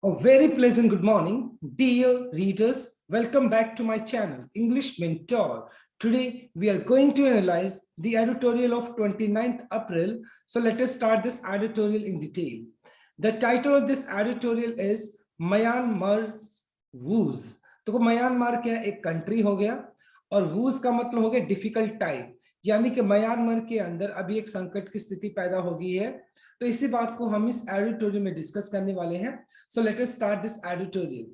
A very pleasant good morning, dear readers. Welcome back to my channel, English Mentor. Today, we are going to analyze the editorial of 29th April. So let us start this editorial in detail. The title of this editorial is Myanmar's Woes. तो Myanmar क्या एक country हो गया और whose का मतलब हो गया डिफिकल्ट टाइम, यानी कि म्यांमार के अंदर अभी एक संकट की स्थिति पैदा हो गई है। तो इसी बात को हम इस एडिटोरियल में डिस्कस करने वाले हैं। So let us start this editorial.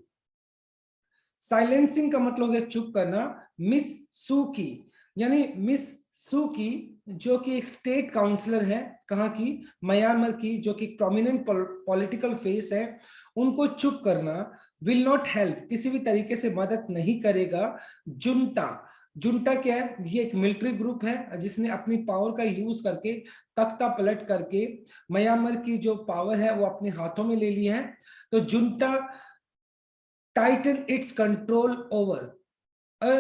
Silencing का मतलब है चुप करना। मिस सू की यानी मिस सू की जो कि एक स्टेट काउंसलर है, कहाँ की, म्यांमार की, जो कि प्रोमिनेंट पॉलिटिकल फेस है, उनको चुप करना विल नॉट हेल्प, किसी भी तरीके से मदद नहीं करेगा जुंटा। जुंटा क्या है? ये एक मिलिट्री ग्रुप है जिसने अपनी पावर का यूज करके, तख्ता पलट करके म्यांमार की जो पावर है वो अपने हाथों में ले ली है। तो junta Titan it's control over a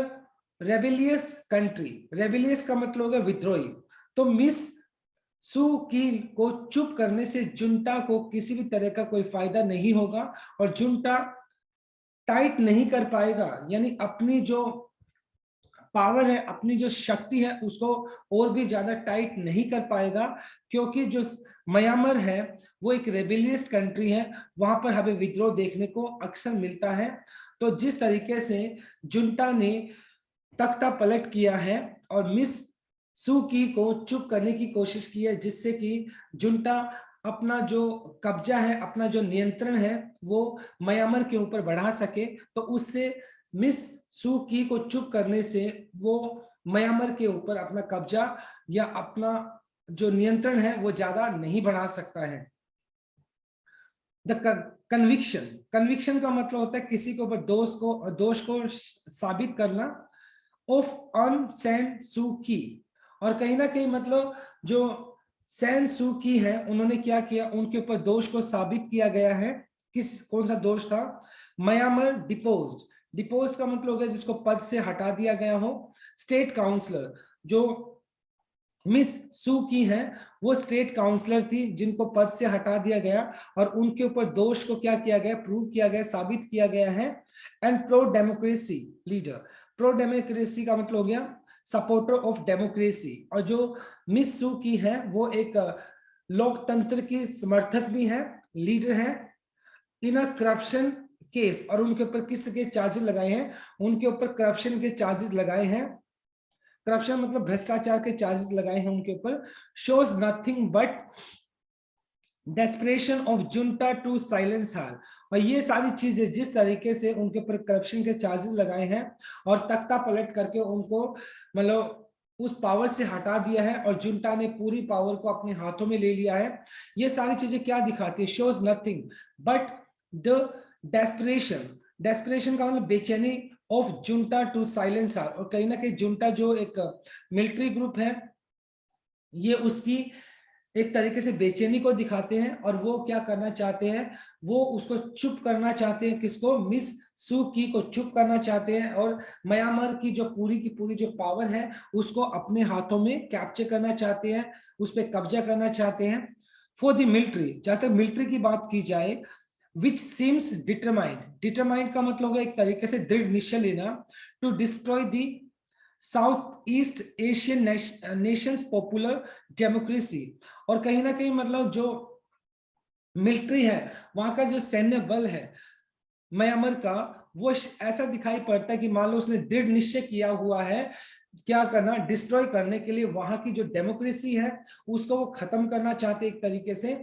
rebellious country. Rebellious का मतलब होगा विद्रोही। तो मिस सू की को चुप करने से जुंटा को किसी भी तरह का कोई फायदा नहीं होगा और जुंटा टाइट नहीं कर पाएगा, यानी अपनी जो पावर है, अपनी जो शक्ति है, उसको और भी ज्यादा टाइट नहीं कर पाएगा, क्योंकि जो म्यांमार है वो एक रेबेलियस कंट्री है, वहां पर हमें विद्रोह देखने को अक्सर मिलता है। तो जिस तरीके से जुंटा ने तख्ता पलट किया है और मिस सू की को चुप करने की कोशिश की है, जिससे कि जुंटा अपना जो कब्जा है, अपना जो नियंत्रण है, वो म्यांमार के ऊपर बढ़ा सके, तो उससे मिस सू की को चुप करने से वो म्यांमार के ऊपर अपना कब्जा या अपना जो नियंत्रण है वो ज्यादा नहीं बढ़ा सकता है। द कन्विक्शन, कन्विक्शन का मतलब होता है किसी के ऊपर दोष को साबित करना। ऑफ ऑन सैन सू की, और कहीं ना कहीं मतलब जो सैन सू की है, उन्होंने क्या किया, उनके ऊपर दोष को साबित किया गया है। कौन सा दोष था? Myanmar deposed. डिपोज का मतलब हो गया जिसको पद से हटा दिया गया हो। स्टेट काउंसलर, जो मिस सू की है वो स्टेट काउंसलर थी जिनको पद से हटा दिया गया और उनके ऊपर दोष को क्या किया गया, प्रूव किया गया, साबित किया गया है। And pro democracy leader. Pro democracy का मतलब हो गया सपोर्टर ऑफ डेमोक्रेसी, और जो मिस सू की है वो एक लोकतंत्र की समर्थक भी है, लीडर है। इन अ करप्शन केस, और उनके ऊपर किस के चार्जेस लगाए हैं? उनके ऊपर करप्शन के चार्जेस लगाए हैं। करप्शन मतलब भ्रष्टाचार के चार्जेस लगाए हैं उनके ऊपर। Shows nothing but desperation of junta to silence her. और ये सारी चीजें जिस तरीके से उनके ऊपर करप्शन के चार्जेस लगाए हैं और तख्ता पलट करके उनको मतलब उस पावर से हटा दिया है और जुंटा ने पूरी पावर को अपने हाथों में ले लिया है, ये सारी चीजें क्या दिखाती है? Shows nothing but the desperation. Desperation का मतलब बेचैनी of junta to silence her, और कहीं ना कहीं जुंटा जो एक मिलिट्री ग्रुप है, ये उसकी एक तरीके से बेचैनी को दिखाते हैं और वो क्या करना चाहते हैं, वो उसको चुप करना चाहते हैं। किसको? मिस सू की को चुप करना चाहते हैं और म्यांमार की जो पूरी की पूरी जो पावर है उसको अपने हाथों में कैप्चर करना चाहते हैं, उस पर कब्जा करना चाहते हैं। फॉर द मिलिट्री, जहां तक मिलिट्री की बात की जाए, विच सीम्स डिटरमाइंड। डिटरमाइंड का मतलब है एक तरीके से दृढ़ निश्चय लेना, to destroy the South East Asian nations popular democracy. और कहीं ना कहीं मतलब जो मिलिट्री है, वहां का जो सैन्य बल है म्यांमार का, वो ऐसा दिखाई पड़ता है कि मान लो उसने दृढ़ निश्चय किया हुआ है क्या करना, डिस्ट्रॉय करने के लिए वहां की जो डेमोक्रेसी है उसको वो खत्म करना चाहते एक तरीके से।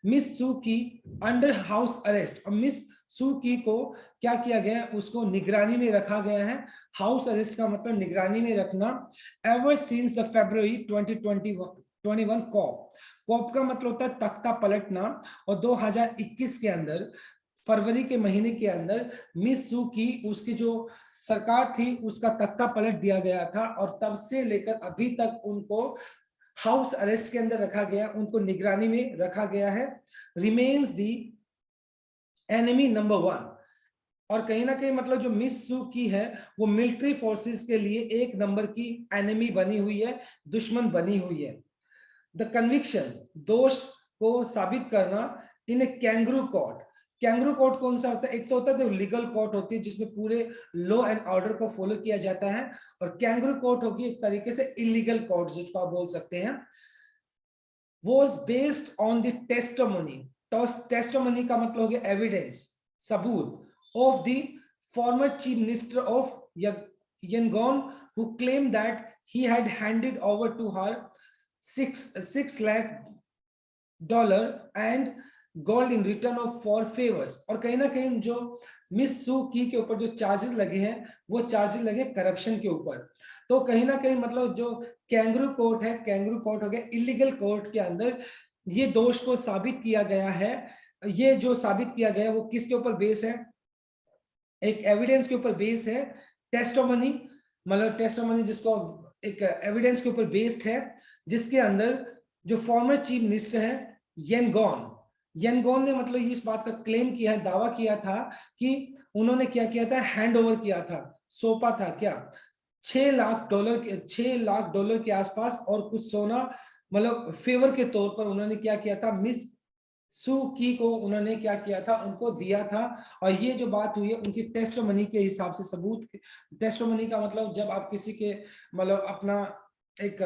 मिस सू की अंडर हाउस अरेस्ट, और मिस सू की को क्या किया गया, उसको निगरानी में रखा गया है। हाउस अरेस्ट का मतलब निगरानी में रखना। Ever since the February 2021 coup. Coup का मतलब होता है तख्ता पलटना, और 2021 के अंदर, फरवरी के महीने के अंदर मिस सू की, उसकी जो सरकार थी उसका तख्ता पलट दिया गया था, और तब से लेकर अभी तक उनको हाउस अरेस्ट के अंदर रखा गया, उनको निगरानी में रखा गया है। रिमेन्स दी एनिमी नंबर 1, और कहीं ना कहीं मतलब जो मिस सू की है वो मिलिट्री फोर्सेस के लिए एक नंबर की एनिमी बनी हुई है, दुश्मन बनी हुई है। द कन्विक्शन, दोष को साबित करना इन ए कैंगरू कोर्ट। कैंगरू कोर्ट कौन सा होता है? एक तो होता है जो लीगल कोर्ट होती है जिसमें पूरे लॉ एंड ऑर्डर को फॉलो किया जाता है, और कैंगरू कोर्ट होगी एक तरीके से इलीगल कोर्ट जिसको आप बोल सकते हैं। was based on the testimony. Testimony का मतलब हो गया एविडेंस, सबूत, of the former chief minister of Yangon, who claimed that he had handed over to her $6 lakh and gold in return of for favors। और कहीं ना कहीं जो मिस सू की के ऊपर जो चार्जेस लगे हैं वो चार्जेस लगे करप्शन के ऊपर। तो कहीं ना कहीं मतलब जो कैंगरू कोर्ट है, कैंगरू कोर्ट हो गया इलीगल कोर्ट के अंदर, ये दोष को साबित किया गया है। ये जो साबित किया गया है वो किसके ऊपर बेस है? एक एविडेंस के ऊपर बेस है, टेस्टिमनी, मतलब टेस्टिमनी जिसको एक एविडेंस के ऊपर बेस्ड है, जिसके अंदर जो फॉर्मर चीफ मिनिस्टर है येनगॉन ने मतलब इस बात का क्लेम किया है, दावा किया था कि उन्होंने क्या किया था, हैंड ओवर किया था, सौंपा था क्या, $6 लाख के आसपास और कुछ सोना, मतलब फेवर के तौर पर उन्होंने क्या किया था, मिस सू की को उन्होंने क्या किया था, उनको दिया था। और ये जो बात हुई है उनकी टेस्टिमनी के हिसाब से, सबूत, टेस्टिमनी का मतलब जब आप किसी के मतलब अपना एक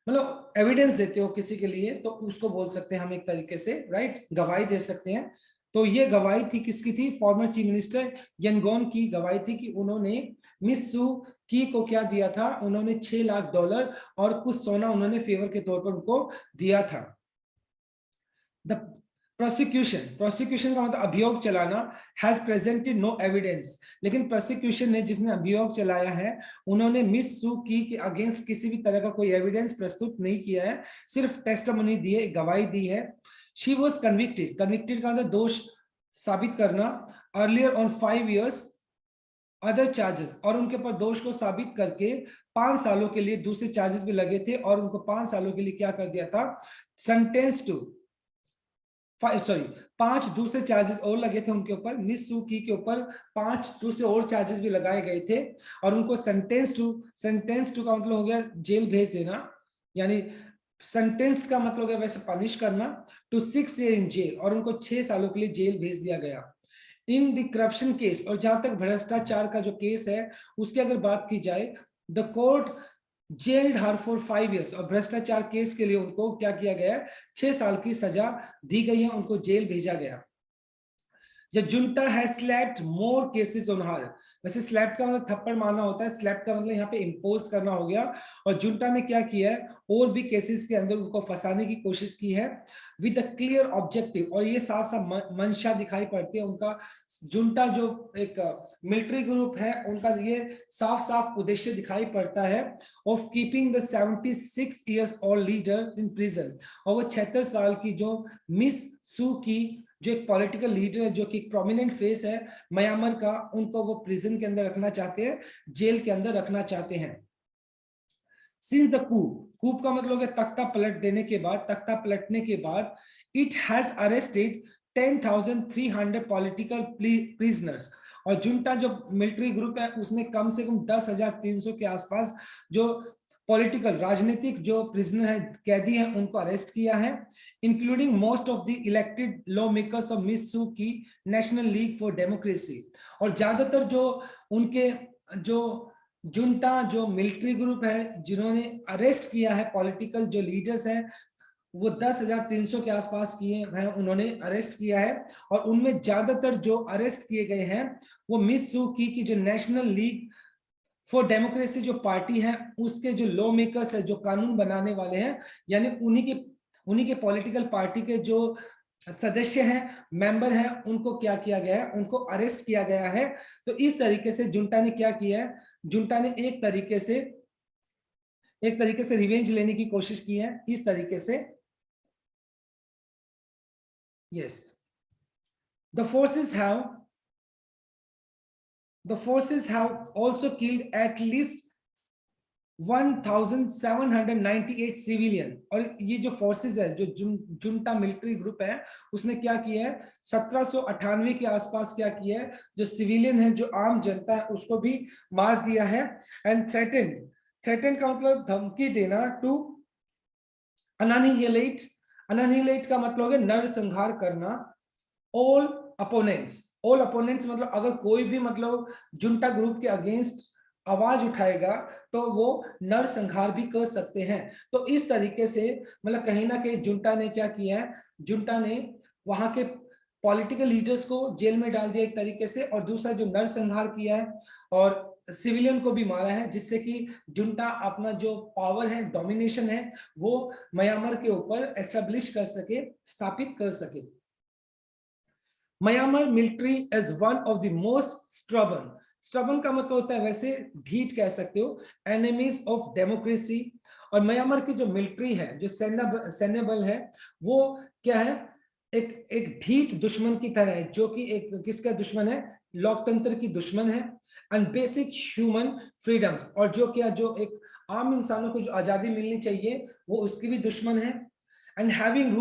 मतलब एविडेंस देते हो किसी के लिए तो उसको बोल सकते हैं हम एक तरीके से, राइट, गवाही दे सकते हैं। तो ये गवाही थी किसकी थी? फॉर्मर चीफ मिनिस्टर येनगॉन की गवाही थी कि उन्होंने मिस सू की को क्या दिया था, उन्होंने $6 लाख और कुछ सोना उन्होंने फेवर के तौर पर उनको दिया था। द प्रोसिक्यूशन का मतलब अभियोग चलाना, हैज प्रेजेंटेड नो एविडेंस, लेकिन प्रोसिक्यूशन ने, जिसने अभियोग चलाया है, उन्होंने मिस सू की के अगेंस्ट किसी भी तरह का कोई एविडेंस प्रस्तुत नहीं किया है, सिर्फ टेस्टिमनी दी है, गवाही दी है। शी वाज कन्विक्टेड, कन्विक्टेड का मतलब दोष साबित करना, earlier on 5 years other charges, और उनके ऊपर दोष को साबित करके 5 सालों के लिए दूसरे चार्जेस भी लगे थे और उनको 5 सालों के लिए क्या कर दिया था, सेंटेंस टू 5 दूसरे चार्जेस और लगे थे उनके ऊपर, मिस सू की के ऊपर 5 दूसरे और चार्जेस भी लगाए गए थे और उनको सेंटेंस टू का मतलब हो गया जेल भेज देना, यानी सेंटेंस का मतलब हो गया वैसे पनिश करना, टू 6 years इन जेल, और उनको 6 सालों के लिए जेल भेज दिया गया। इन द करप्शन केस, और जहां तक भ्रष्टाचार का जो केस है उसकी अगर बात की जाए, the court gelled her for 5 years, और भ्रष्टाचार केस के लिए उनको क्या किया गया, 6 साल की सजा दी गई है, उनको जेल भेजा गया। The junta has slapped more cases on her, वैसे स्लैप का मतलब थप्पड़ मारना होता है, स्लैप का मतलब यहाँ पे इम्पोज करना हो गया, और जुंटा ने क्या किया है, और भी केसेस के अंदर उनको फंसाने की कोशिश की है विद अ क्लियर ऑब्जेक्टिव, और ये साफ साफ मंशा दिखाई पड़ती है उनका, जुंटा जो एक मिलिट्री ग्रुप है उनका ये साफ साफ उद्देश्य दिखाई पड़ता है, of keeping the 76 years old leader in prison, और वो 76 साल की जो मिस सू की, जो एक पॉलिटिकल लीडर है, जो कि प्रोमिनेंट फेस है म्यांमार का, उनको वो प्रिजन के अंदर रखना चाहते हैं, जेल के अंदर रखना चाहते हैं। सिंस द कूप का मतलब है तख्ता पलट देने के बाद, तख्ता पलटने के बाद, it has arrested 10,300 political prisoners, और जुंटा जो मिलिट्री ग्रुप है उसने कम से कम 10,300 के आसपास जो पॉलिटिकल राजनीतिक जो प्रिजनर है, कैदी हैं, उनको अरेस्ट किया है, including most of the elected law makers of Miss Suu Kyi national league for democracy, और ज्यादातर जो उनके जो जुंटा जो मिलिट्री ग्रुप है जिन्होंने अरेस्ट किया है, पॉलिटिकल जो लीडर्स हैं, वो 10,300 के आसपास किए हैं, उन्होंने अरेस्ट किया है, और उनमें ज्यादातर जो अरेस्ट किए गए हैं वो मिस सू की जो नेशनल लीग फॉर डेमोक्रेसी जो पार्टी है उसके जो लॉ मेकर्स है, जो कानून बनाने वाले हैं, यानी उन्हीं के पॉलिटिकल पार्टी के जो सदस्य हैं, मेंबर हैं, उनको क्या किया गया है, उनको अरेस्ट किया गया है। तो इस तरीके से जुंटा ने क्या किया है, जुंटा ने एक तरीके से रिवेंज लेने की कोशिश की है, इस तरीके से। Yes, the forces have also killed at least 1,798 civilian, और ये जो फोर्सेस है, जो जुंटा मिलिट्री ग्रुप है, उसने क्या किया है, 1798 के आसपास क्या किया है, जो सिविलियन है, जो आम जनता है, उसको भी मार दिया है। एंड थ्रेटन का मतलब धमकी देना, टू अनानिहिलेट का मतलब है नरसंहार करना, ऑल अपोनेंट्स मतलब अगर कोई भी मतलब जुंटा ग्रुप के अगेंस्ट आवाज उठाएगा तो वो नरसंहार भी कर सकते हैं। तो इस तरीके से मतलब कहीं ना कहीं जुंटा ने क्या किया है, जुंटा ने वहां के पॉलिटिकल लीडर्स को जेल में डाल दिया एक तरीके से, और दूसरा जो नरसंहार किया है और सिविलियन को भी मारा है, जिससे कि जुंटा अपना जो पावर है, डोमिनेशन है, वो म्यांमार के ऊपर एस्टेब्लिश कर सके, स्थापित कर सके। Myanmar military is one of the most stubborn का मतलब होता है वैसे ढीठ कह सकते हो, एनिमीज ऑफ डेमोक्रेसी। और म्यांमार की जो मिलिट्री है, जो सैन्य बल है, वो क्या है, एक ढीठ दुश्मन की तरह है, जो कि एक किसका दुश्मन है, लोकतंत्र की दुश्मन है, एंड बेसिक ह्यूमन फ्रीडम्स, और जो क्या जो एक आम इंसानों को जो आजादी मिलनी चाहिए वो उसकी भी दुश्मन है। And having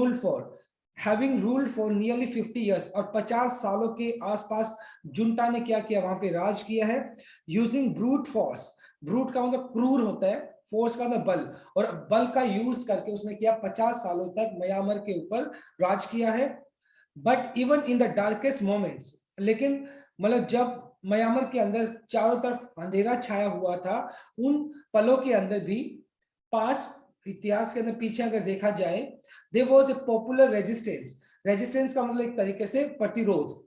ruled for nearly 50 years, और 50 सालों के आसपास जुंटा ने क्या किया, वहां पे राज किया है, यूजिंग ब्रूट फोर्स। ब्रूट का मतलब क्रूर होता है, फोर्स का मतलब बल, और बल का यूज करके उसने किया 50 सालों तक म्यांमार के ऊपर राज किया है। But even in the darkest moments, लेकिन मतलब जब म्यांमार के अंदर चारों तरफ अंधेरा छाया हुआ था, उन पलों के अंदर भी, पास्ट इतिहास के अंदर पीछे अगर देखा जाए, there was a popular resistance का मतलब एक तरीके से प्रतिरोध,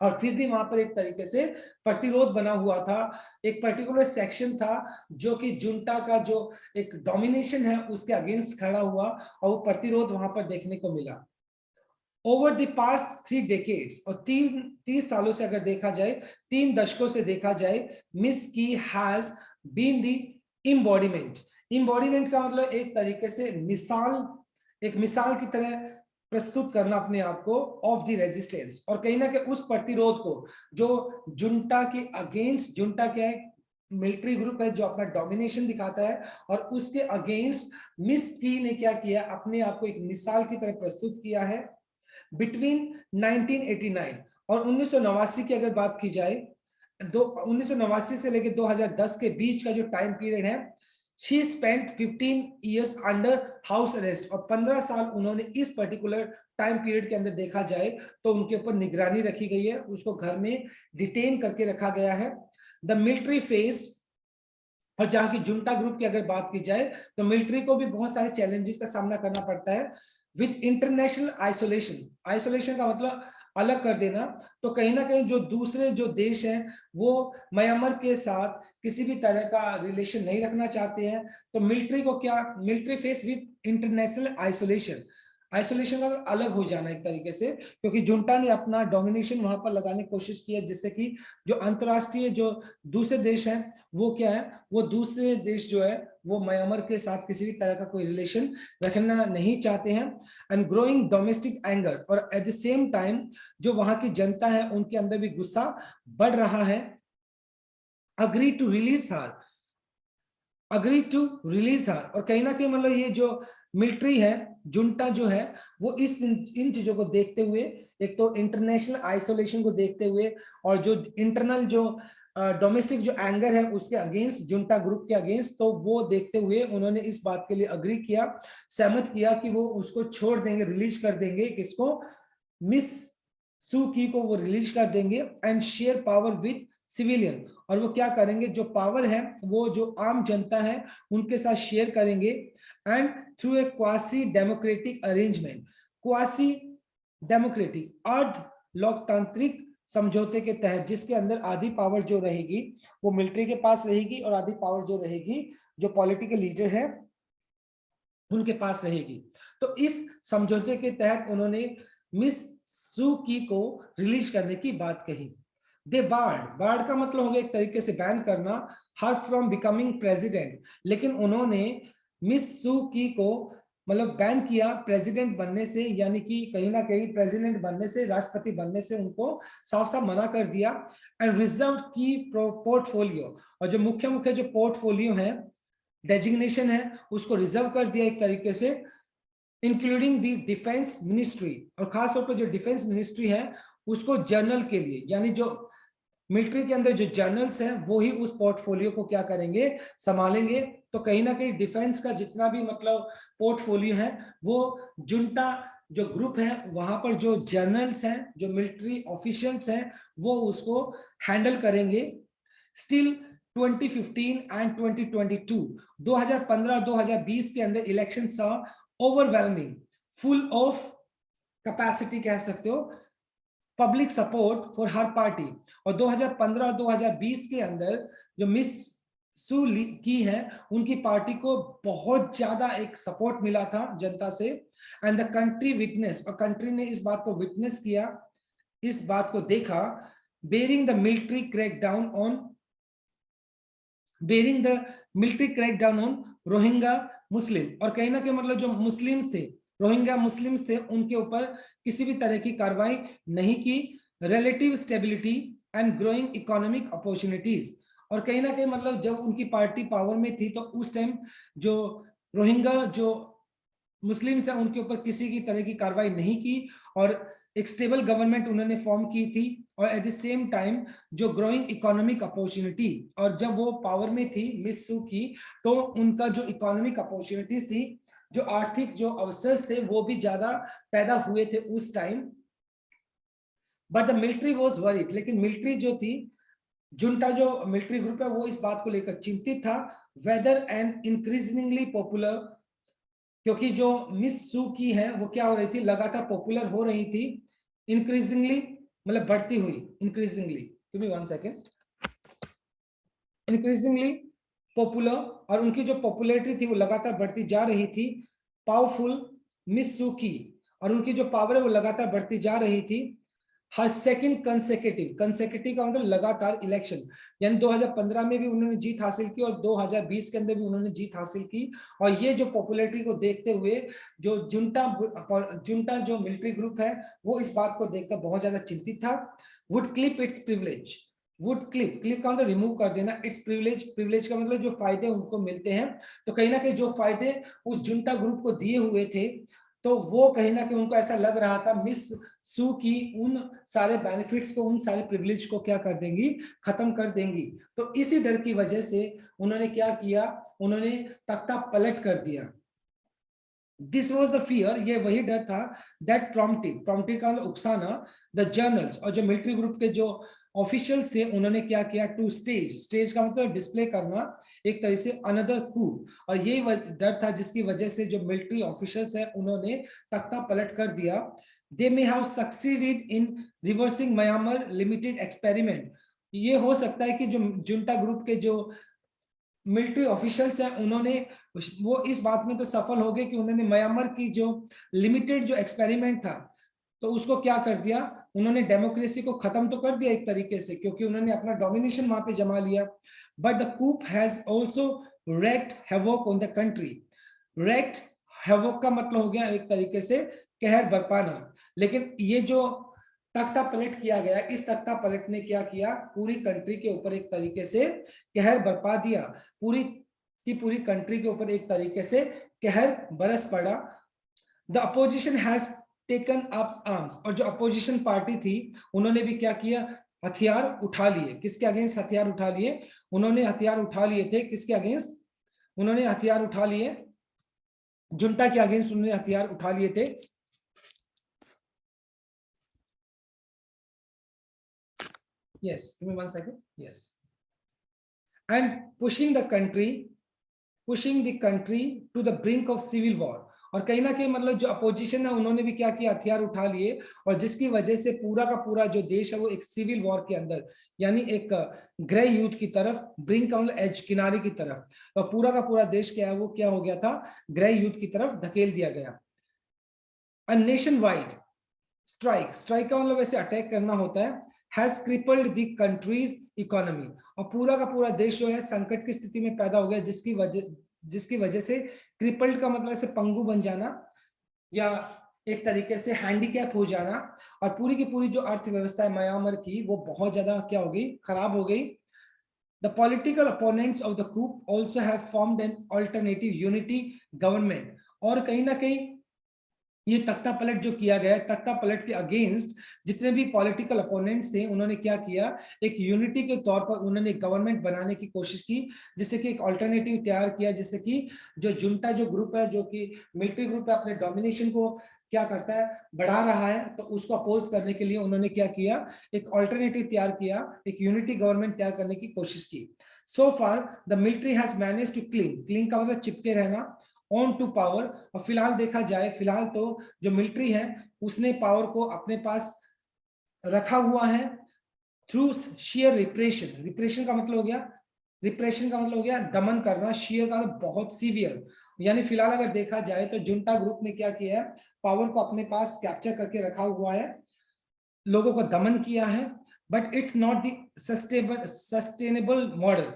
और फिर भी वहां पर एक तरीके से प्रतिरोध बना हुआ था। एक पर्टिकुलर सेक्शन था जो कि जुंटा का जो एक डोमिनेशन है उसके अगेंस्ट खड़ा हुआ, और वो प्रतिरोध वहां पर देखने को मिला। ओवर द पास्ट 3 डेकेड्स, और 30 सालों से अगर देखा जाए, 3 दशकों से देखा जाए, मिस की हैज बीन द इम्बॉडीमेंट का मतलब एक तरीके से मिसाल, एक मिसाल की तरह प्रस्तुत करना अपने आप को, ऑफ द रेजिस्टेंस, और कहीं ना कहीं उस प्रतिरोध को जो जुंटा के अगेंस्ट, जुंटा क्या है, मिलिट्री ग्रुप है जो अपना डोमिनेशन दिखाता है, और उसके अगेंस्ट मिस की ने क्या किया, अपने आप को एक मिसाल की तरह प्रस्तुत किया है। बिटवीन 1989 और 1989 की अगर बात की जाए, 1989 से लेकर 2010 के बीच का जो टाइम पीरियड है, she spent 15 years under house arrest, और 15 साल उन्होंने इस पर्टिकुलर टाइम पीरियड के अंदर देखा जाए तो उनके ऊपर निगरानी रखी गई है, उसको घर में डिटेन करके रखा गया है। द मिलिट्री फेस्ड, और जहां की जुंटा ग्रुप की अगर बात की जाए तो मिलिट्री को भी बहुत सारे चैलेंजेस का सामना करना पड़ता है, विद इंटरनेशनल आइसोलेशन का मतलब अलग कर देना। तो कहीं ना कहीं जो दूसरे जो देश हैं वो म्यांमार के साथ किसी भी तरह का रिलेशन नहीं रखना चाहते हैं, तो मिलिट्री को क्या, military face with international isolation का अलग हो जाना एक तरीके से, क्योंकि जुंटा ने अपना डोमिनेशन वहां पर लगाने की कोशिश की है, जिससे कि जो अंतरराष्ट्रीय जो दूसरे देश हैं वो क्या है, वो दूसरे देश जो है वो म्यांमार के साथ किसी भी तरह का कोई रिलेशन रखना नहीं चाहते हैं। एंड ग्रोइंग डोमेस्टिक एंगर, और एट द सेम टाइम जो वहां की जनता है उनके अंदर भी गुस्सा बढ़ रहा है। अग्री टू रिलीज हर और कहीं ना कहीं मतलब ये जो मिलिट्री है, जुंटा जो है, वो इन चीजों को देखते हुए, एक तो इंटरनेशनल आइसोलेशन को देखते हुए, और जो इंटरनल जो डोमेस्टिक जो एंगर है उसके अगेंस्ट, जुंटा ग्रुप के अगेंस्ट, तो वो देखते हुए उन्होंने इस बात के लिए अग्री किया, सहमत किया कि वो उसको छोड़ देंगे, रिलीज कर देंगे, किसको, मिस सू की को वो रिलीज कर देंगे, and share power with civilian, और वो क्या करेंगे, जो पावर है वो जो आम जनता है उनके साथ शेयर करेंगे, and through a quasi democratic arrangement, quasi democratic अर्ध लोकतांत्रिक समझौते के तहत, जिसके अंदर आधी पावर जो रहेगी वो मिलिट्री के पास रहेगी, और आधी पावर जो रहेगी जो पॉलिटिकल लीडर है उनके पास रहेगी। तो इस समझौते के तहत उन्होंने मिस सू की को रिलीज करने की बात कही। दे बार्ड का मतलब हो गया एक तरीके से बैन करना, हर फ्रॉम बिकमिंग प्रेसिडेंट, लेकिन उन्होंने मिस सू की को मतलब बैन किया प्रेसिडेंट बनने से, यानी कि कहीं ना कहीं प्रेसिडेंट बनने से, राष्ट्रपति बनने से उनको साफ साफ मना कर दिया। एंड रिजर्व की पोर्टफोलियो, और जो मुख्य जो पोर्टफोलियो है, डेजिग्नेशन है, उसको रिजर्व कर दिया एक तरीके से, इंक्लूडिंग दी डिफेंस मिनिस्ट्री, और खासतौर पर जो डिफेंस मिनिस्ट्री है उसको जनरल के लिए, यानी जो मिलिट्री के अंदर जो जनरल्स हैं वो ही उस पोर्टफोलियो को क्या करेंगे, संभालेंगे। तो कहीं ना कहीं डिफेंस का जितना भी मतलब पोर्टफोलियो है वो जुंटा जो ग्रुप है वहां पर जो जनरल्स हैं, जो मिलिट्री ऑफिशियल्स हैं, वो उसको हैंडल करेंगे। स्टिल 2015 एंड 2022, 2015 और 2020 के अंदर इलेक्शन सा ओवरवेलमिंग, फुल ऑफ कैपेसिटी कह सकते हो, public support for her party. और 2015 और 2020 के अंदर जो मिस सू की है, उनकी पार्टी को बहुत ज्यादा एक सपोर्ट मिला था जनता से। एंड द कंट्री विटनेस, और कंट्री ने इस बात को विटनेस किया, इस बात को देखा, bearing the military crackdown on Rohingya Muslim. और कहीं ना कहीं मतलब जो मुस्लिम्स थे, रोहिंग्या मुस्लिम्स थे, उनके ऊपर किसी भी तरह की कार्रवाई नहीं की। Relative stability and growing economic opportunities. और कहीं ना कहीं मतलब जब उनकी पार्टी पावर में थी तो उस टाइम जो रोहिंग्या जो मुस्लिम्स हैं उनके ऊपर किसी की तरह की कार्रवाई नहीं की, और एक स्टेबल गवर्नमेंट उन्होंने फॉर्म की थी। और एट द सेम टाइम जो ग्रोइंग इकोनॉमिक अपॉर्चुनिटी, और जब वो पावर में थी मिस सू की, तो उनका जो इकोनॉमिक अपॉर्चुनिटीज थी, जो आर्थिक जो अवसर थे, वो भी ज्यादा पैदा हुए थे उस time. But the military was worried, लेकिन मिलिट्री जो थी, जुंटा जो मिलिट्री ग्रुप है, वो इस बात को लेकर चिंतित था, वेदर एंड इंक्रीजिंगली पॉपुलर, क्योंकि जो मिस सू की है वो क्या हो रही थी, लगातार पॉपुलर हो रही थी। इंक्रीजिंगली मतलब बढ़ती हुई, increasingly, give me one second, increasingly popular, और उनकी जो पॉपुलैरिटी थी वो लगातार बढ़ती जा रही थी। पावरफुल मिस सू की, और उनकी जो पावर है वो लगातार बढ़ती जा रही थी। हर सेकंड कंसेक्यूटिव का मतलब लगातार इलेक्शन, यानी 2015 में भी उन्होंने जीत हासिल की और 2020 के अंदर भी उन्होंने जीत हासिल की। और ये जो पॉपुलैरिटी को देखते हुए जो जुंटा जो मिलिट्री ग्रुप है, वो इस बात को देखकर बहुत ज्यादा चिंतित था। Would clip it's privilege, would clip का मतलब रिमूव कर देना, इट्स प्रिविलेज का मतलब जो फायदे उनको मिलते हैं। तो कहीं ना कहीं जो फायदे उस जुंटा ग्रुप को दिए हुए थे, तो वो कहीं ना कहीं उनको ऐसा लग रहा था मिस सू की उन सारे बेनिफिट्स को, उन सारे प्रिविलेज को क्या कर देंगी, खत्म कर देंगी। तो इसी डर की वजह से उन्होंने क्या किया, उन्होंने तख्ता पलट कर दिया। दिस वॉज द फियर, ये वही डर था, दैट प्रॉम्प्टेड का उकसाना द जर्नल्स, और जो मिलिट्री ग्रुप के जो ऑफिशियल्स थे, उन्होंने क्या किया, टू स्टेज का मतलब डिस्प्ले करना, एक तरह से अनदर कू। और ये डर था जिसकी वजह से जो मिलिट्री ऑफिसर्स है उन्होंने तख्ता पलट कर दिया। They may have succeeded in reversing Myanmar limited experiment. ये हो सकता है कि जो जुंटा ग्रुप के जो मिलिट्री ऑफिशियल्स हैं, उन्होंने वो इस बात में तो सफल हो गए कि उन्होंने म्यांमार की जो लिमिटेड जो एक्सपेरिमेंट था, तो उसको क्या कर दिया, उन्होंने डेमोक्रेसी को खत्म तो कर दिया एक तरीके से, क्योंकि उन्होंने अपना डोमिनेशन वहां पे जमा लिया। But the coup has also wreaked havoc on the country। wreaked havoc का मतलब हो गया एक तरीके से कहर बरपाना। लेकिन ये जो तख्ता पलट किया गया, इस तख्ता पलट ने क्या किया, पूरी कंट्री के ऊपर एक तरीके से कहर बरपा दिया, पूरी की पूरी कंट्री के ऊपर एक तरीके से कहर बरस पड़ा। The opposition has taken up arms, और जो अपोजिशन पार्टी थी उन्होंने भी क्या किया, हथियार उठा लिए। किसके अगेंस्ट हथियार उठा लिए, उन्होंने हथियार उठा लिए थे, किसके अगेंस्ट, उन्होंने हथियार उठा लिए, जुंटा के अगेंस्ट उन्होंने हथियार उठा लिए थे। Yes, give me 1 second. Yes, and pushing the country to the brink of civil war। और कहीं ना कहीं मतलब जो अपोजिशन है उन्होंने भी क्या किया, हथियार उठा लिए, और जिसकी वजह से पूरा का पूरा जो देश है वो एक सिविल वॉर के अंदर, यानी एक गृह युद्ध की तरफ, ब्रिंक मतलब एज, किनारे की तरफ, और पूरा का पूरा देश क्या है, वो क्या हो गया था, गृह युद्ध की तरफ धकेल दिया गया। अ नेशन वाइड स्ट्राइक का मतलब ऐसे अटैक करना होता है, has crippled the countries economy, और पूरा का पूरा देश जो है संकट की स्थिति में पैदा हो गया, जिसकी वजह से क्रिपल्ड का मतलब ऐसे पंगु बन जाना, या एक तरीके से हैंडीकैप हो जाना, और पूरी की पूरी जो अर्थव्यवस्था है म्यांमार की, वो बहुत ज्यादा क्या हो गई, खराब हो गई। The political opponents of the coup also have formed an alternative unity government। और कहीं ना कहीं ये तख्ता पलट जो किया गया, तख्ता पलट के अगेंस्ट जितने भी पॉलिटिकल अपोनेंट्स थे, उन्होंने क्या किया, एक यूनिटी के तौर पर उन्होंने गवर्नमेंट बनाने की कोशिश की, जिससे कि एक अल्टरनेटिव तैयार किया, जिससे कि जो जुंटा जो ग्रुप है, जो कि मिलिट्री ग्रुप है, अपने डोमिनेशन को क्या करता है, बढ़ा रहा है, तो उसको अपोज करने के लिए उन्होंने क्या किया, एक अल्टरनेटिव तैयार किया, एक यूनिटी गवर्नमेंट तैयार करने की कोशिश की। So far the military has managed to cling का मतलब चिपके रहना, ऑन टू पावर। और फिलहाल देखा जाए, फिलहाल तो जो मिलिट्री है उसने पावर को अपने पास रखा हुआ है थ्रू शेयर रिप्रेशन। रिप्रेशन का मतलब हो गया, रिप्रेशन का मतलब हो गया दमन करना, शेयर का मतलब बहुत सीवियर। यानी फिलहाल अगर देखा जाए तो जुंटा ग्रुप ने क्या किया है, पावर को अपने पास कैप्चर करके रखा हुआ है, लोगों को दमन किया है, but it's not the sustainable model.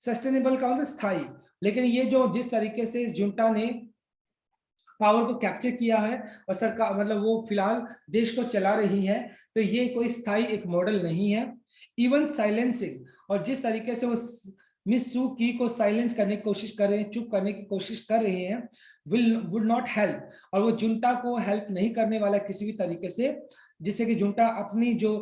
Sustainable का मतलब स्थायी, लेकिन ये जो जिस तरीके से जुंटा ने पावर को कैप्चर किया है और सरकार मतलब वो फिलहाल देश को चला रही है, तो ये कोई स्थायी एक मॉडल नहीं है। इवन साइलेंसिंग, और जिस तरीके से वो मिस सू की को साइलेंस करने की कोशिश कर रहे हैं, चुप करने की कोशिश कर रहे हैं, वुड नॉट हेल्प, और वो जुंटा को हेल्प नहीं करने वाला किसी भी तरीके से, जिससे कि जुंटा अपनी जो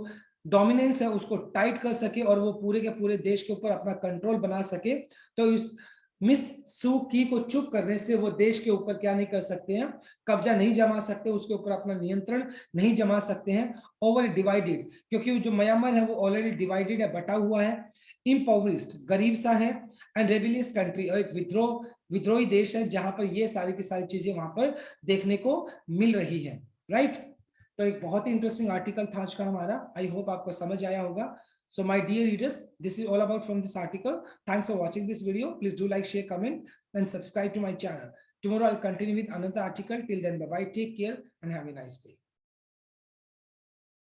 डोमिनेंस है उसको टाइट कर सके और वो पूरे के पूरे देश के ऊपर अपना कंट्रोल बना सके। तो इस मिस सू की को चुप करने से वो देश के ऊपर क्या नहीं कर सकते हैं, कब्जा नहीं जमा सकते, उसके ऊपर अपना नियंत्रण नहीं जमा सकते हैं। ओवर डिवाइडेड, क्योंकि जो म्यांमार है वो ऑलरेडी डिवाइडेड है, बटा हुआ है, इम्पोवरिस्ड गरीब सा है, एंड रेबिलियस कंट्री, और एक विद्रोही देश है, जहां पर ये सारी की सारी चीजें वहां पर देखने को मिल रही है। राइट, तो एक बहुत ही इंटरेस्टिंग आर्टिकल था आज का हमारा, आई होप आपको समझ आया होगा। So my dear readers, this is all about from this article. Thanks for watching this video. Please do like, share, comment, and subscribe to my channel. Tomorrow I'll continue with another article. Till then, bye bye. Take care and have a nice day.